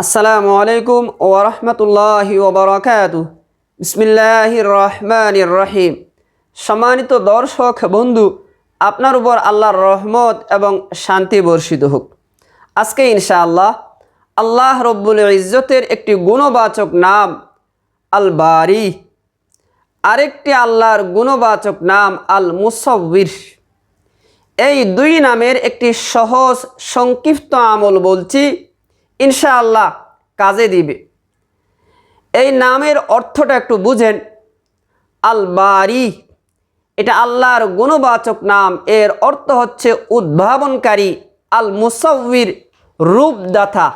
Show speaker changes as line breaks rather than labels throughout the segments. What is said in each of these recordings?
আসসালামু আলাইকুম ওয়া রাহমাতুল্লাহি ওয়া বারাকাতুহু। বিসমিল্লাহির রহমানির রহিম। সম্মানিত দর্শক বন্ধু, আপনার উপর আল্লাহর রহমত এবং শান্তি বর্ষিত হোক। আজকে ইনশাআল্লাহ আল্লাহ রব্বুল ইজ্জতের একটি গুণবাচক নাম আল বারি, আরেকটি আল্লাহর গুণবাচক নাম আল মুসাব্বির। এই দুই নামের একটি সহজ সংক্ষিপ্ত আমল বলছি, ইনশাআল্লাহ কাজে দিবে। এই নামের অর্থটা একটু বুঝেন। আল বারি এটা আল্লাহর গুণবাচক নাম, এর অর্থ হচ্ছে উদ্ভাবনকারী। আল মুসাব্বির রূপদাতা।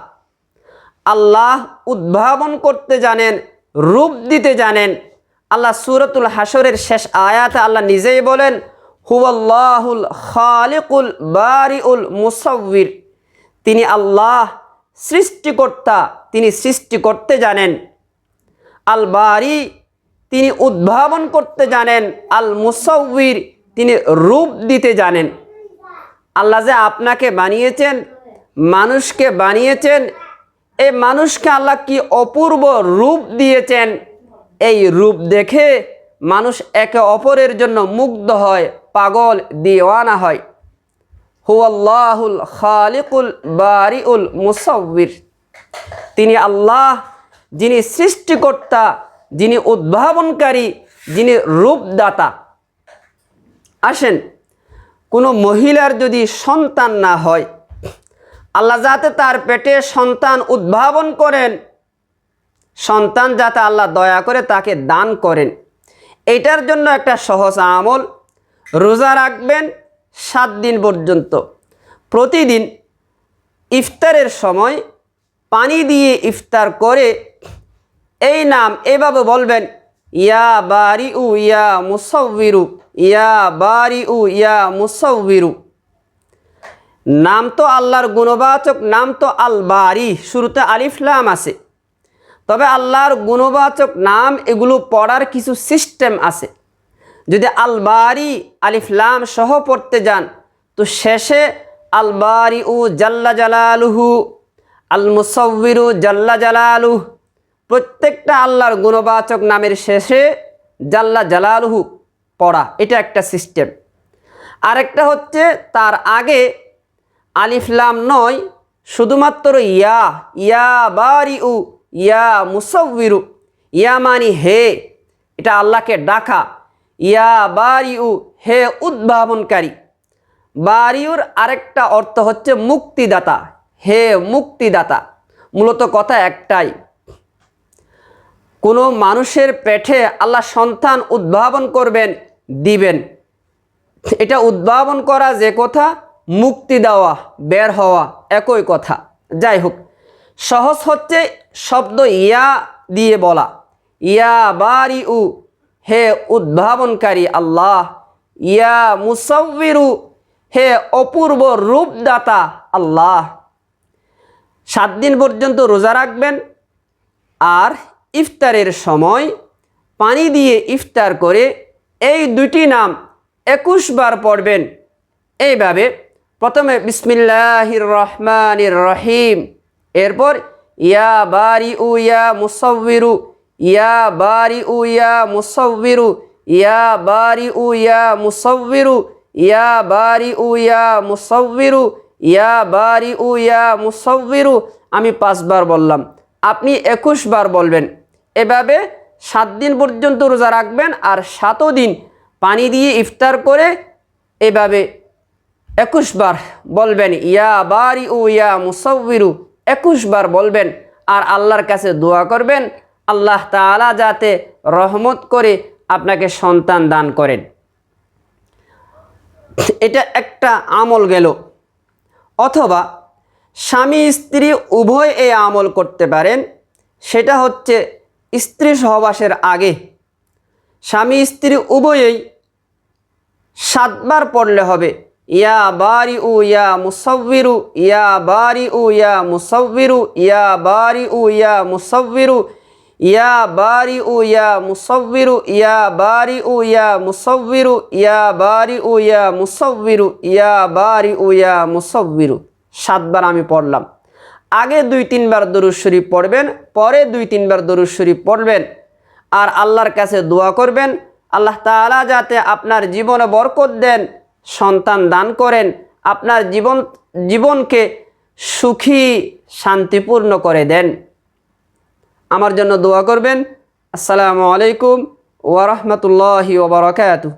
আল্লাহ উদ্ভাবন করতে জানেন, রূপ দিতে জানেন। আল্লাহ সূরাতুল হাশরের শেষ আয়াতে আল্লাহ নিজেই বলেন, হুয়াল্লাহুল খালিকুল বারিউল মুসাব্বির। তিনি আল্লাহ সৃষ্টিকর্তা, তিনি সৃষ্টি করতে জানেন। আল বারি তিনি উদ্ভাবন করতে জানেন। আল মুসাব্বির তিনি রূপ দিতে জানেন। আল্লাহ যে আপনাকে বানিয়েছেন, মানুষকে বানিয়েছেন, এই মানুষকে আল্লাহ কি অপূর্ব রূপ দিয়েছেন। এই রূপ দেখে মানুষ একে অপরের জন্য মুগ্ধ হয়, পাগল, দিওয়ানা হয়। হুয়াল্লাহুল খালিকুল বারিউল মুসাব্বির। তিনি আল্লাহ, যিনি সৃষ্টিকর্তা, যিনি উদ্ভাবনকারী, যিনি রূপদাতা। আসেন, কোনো মহিলার যদি সন্তান না হয়, আল্লাহ যাতে তার পেটে সন্তান উদ্ভাবন করেন, সন্তান যাতে আল্লাহ দয়া করে তাকে দান করেন, এটার জন্য একটা সহজ আমল, রোজা রাখবেন 7 দিন পর্যন্ত। প্রতিদিন ইফতারের সময় পানি দিয়ে ইফতার করে এই নাম এভাবে বলবেন, ইয়া বারিউ ইয়া মুসাব্বিরু, ইয়া বারিউ ইয়া মুসাব্বিরু। নাম তো আল্লাহর গুণবাচক, নাম তো আল বারি, শুরুতে আলিফ লাম আছে। তবে আল্লাহর গুণবাচক নাম এগুলো পড়ার কিছু সিস্টেম আছে। যদি আল বারি আলিফ লাম সহ পড়তে যান, তো শেষে আল বারিউ জাল্লা জালালুহু, আল মুসাব্বিরু জাল্লা জালালুহু, প্রত্যেকটা আল্লাহর গুণবাচক নামের শেষে জাল্লা জালালুহু পড়া, এটা একটা সিস্টেম। আরেকটা হচ্ছে তার আগে আলিফ লাম নয়, শুধুমাত্র ইয়া, ইয়া বারিউ ইয়া মুসাব্বিরু। ইয়া মানি হে, এটা আল্লাহকে ডাকা। ইয়া বারিউ, হে উদ্ভাবনকারী। বারিউর আরেকটা অর্থ হচ্ছে মুক্তিদাতা, হে মুক্তিদাতা। মূলত কথা একটাই, কোনো মানুষের পেটে আল্লাহ সন্তান উদ্ভাবন করবেন, দিবেন। এটা উদ্ভাবন করা যে কথা, মুক্তি দেওয়া, বের হওয়া একই কথা। যাই হোক, সহজ হচ্ছে শব্দ ইয়া দিয়ে বলা। ইয়া বারিউ, হে উদ্ভাবনকারী আল্লাহ। ইয়া মুসাব্বিরু, হে অপূর্ব রূপদাতা আল্লাহ। 7 দিন পর্যন্ত রোজা রাখবেন, আর ইফতারের সময় পানি দিয়ে ইফতার করে এই দুটি নাম 21 বার পড়বেন। এইভাবে প্রথমে বিসমিল্লাহির রহমানির রহিম, এরপর ইয়া বারিউ ইয়া মুসাব্বিরু, ইয়া বারিউ ইয়া মুসাব্বিরু, ইয়া বারিউ ইয়া মুসাব্বিরু, ইয়া বারিউ ইয়া মুসাব্বিরু, ইয়া বারিউ ইয়া মুসাব্বিরু। আমি 5 বার বললাম, আপনি 21 বার বলবেন। এভাবে 7 দিন পর্যন্ত রোজা রাখবেন, আর 7 দিন পানি দিয়ে ইফতার করে এভাবে 21 বার বলবেন। ইয়া বারিউ ইয়া মুসাব্বিরু 21 বার বলবেন, আর আল্লাহর কাছে দোয়া করবেন আল্লাহ তাআলা যাতে রহমত করে আপনাকে সন্তান দান করেন। এটা একটা আমল গেল। অথবা স্বামী স্ত্রী উভয় এই আমল করতে পারেন। সেটা হচ্ছে স্ত্রী সহবাসের আগে স্বামী স্ত্রী উভয়েই 7 বার পড়লে হবে, ইয়া বারিউ ইয়া মুসাব্বিরু, ইয়া বারিউ ইয়া মুসাব্বিরু, ইয়া বারিউ ইয়া মুসাব্বিরু, ইয়া বারিউ ইয়া মুসাব্বিরু, ইয়া বারিউ ইয়া মুসাব্বিরু, ইয়া বারিউ ইয়া মুসাব্বিরু, ইয়া বারিউ ইয়া মুসাব্বিরু। 7 বার আমি পড়লাম। আগে 2-3 বার দরুদ শরীফ পড়বেন, পরে 2-3 বার দরুদ শরীফ পড়বেন। আর আল্লাহর কাছে দোয়া করবেন আল্লাহ তাআলা যাতে আপনার জীবনে বরকত দেন, সন্তান দান করেন, আপনার জীবনকে সুখী শান্তিপূর্ণ করে দেন। আমার জন্য দোয়া করবেন। আসসালামু আলাইকুম ওয়া রাহমাতুল্লাহি ওয়া বারাকাতুহু।